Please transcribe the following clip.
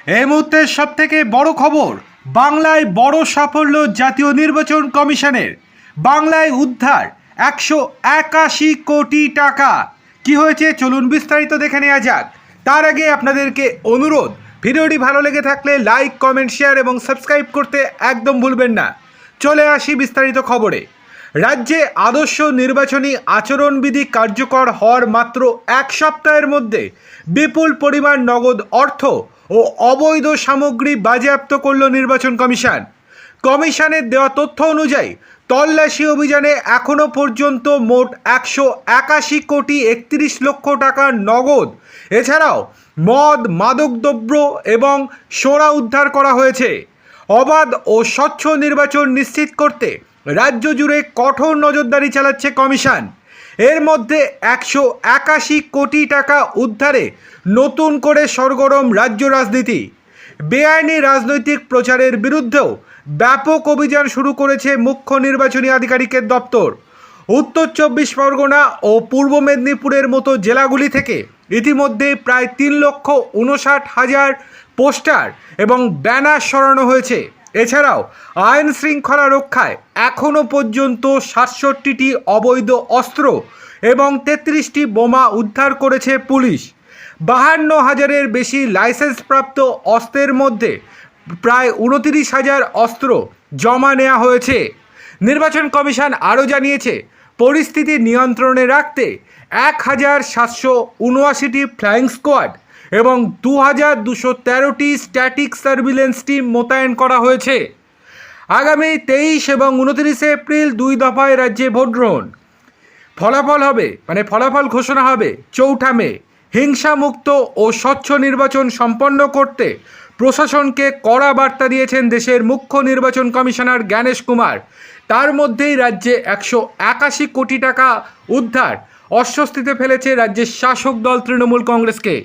এই মুহূর্তের সবথেকে বড় খবর, বাংলায় বড় সাফল্য জাতীয় নির্বাচন কমিশনের। বাংলায় উদ্ধার 181 কোটি টাকা। কি হয়েছে চলুন বিস্তারিত দেখে নেওয়া যাক। তার আগে আপনাদেরকে অনুরোধ, ভিডিওটি ভালো লেগে থাকলে লাইক, কমেন্ট, শেয়ার এবং সাবস্ক্রাইব করতে একদম ভুলবেন না। চলে আসি বিস্তারিত খবরে। রাজ্যে আদর্শ নির্বাচনী আচরণবিধি কার্যকর হওয়ার মাত্র এক সপ্তাহের মধ্যে বিপুল পরিমাণ নগদ অর্থ ও অবৈধ সামগ্রী বাজেয়াপ্ত করল নির্বাচন কমিশন। কমিশনের দেওয়া তথ্য অনুযায়ী তল্লাশি অভিযানে এখনও পর্যন্ত মোট 181 কোটি 31 লক্ষ টাকার নগদ, এছাড়াও মদ, মাদকদ্রব্য এবং সোনা উদ্ধার করা হয়েছে। অবাধ ও স্বচ্ছ নির্বাচন নিশ্চিত করতে রাজ্য জুড়ে কঠোর নজরদারি চালাচ্ছে কমিশন। এর মধ্যে 181 কোটি টাকা উদ্ধারে নতুন করে সরগরম রাজ্য রাজনীতি। বেআইনি রাজনৈতিক প্রচারের বিরুদ্ধেও ব্যাপক অভিযান শুরু করেছে মুখ্য নির্বাচনী আধিকারিকের দপ্তর। উত্তর 24 পরগনা ও পূর্ব মেদিনীপুরের মতো জেলাগুলি থেকে ইতিমধ্যে প্রায় 3,59,000 পোস্টার এবং ব্যানার সরানো হয়েছে। এছাড়াও আইন শৃঙ্খলা রক্ষায় এখনও পর্যন্ত 67টি অবৈধ অস্ত্র এবং 33টি বোমা উদ্ধার করেছে পুলিশ। 52,000-এর বেশি লাইসেন্সপ্রাপ্ত অস্ত্রের মধ্যে প্রায় 29,000 অস্ত্র জমা নেওয়া হয়েছে। নির্বাচন কমিশন আরও জানিয়েছে, পরিস্থিতি নিয়ন্ত্রণে রাখতে 1,779টি ফ্লাইং স্কোয়াড এবং 2,213টি স্ট্যাটিক সার্ভিলেন্স টিম মোতায়েন করা হয়েছে। আগামী 23 এবং 29 এপ্রিল 2 দফায় রাজ্যে ভোট গ্রহণ। ফলাফল ঘোষণা হবে 4 মে। হিংসামুক্ত ও স্বচ্ছ নির্বাচন সম্পন্ন করতে প্রশাসনকে কড়া বার্তা দিয়েছেন দেশের মুখ্য নির্বাচন কমিশনার জ্ঞানেশ কুমার। তার মধ্যেই রাজ্যে 181 কোটি টাকা উদ্ধার অস্বস্তিতে ফেলেছে রাজ্যের শাসক দল তৃণমূল কংগ্রেসকে।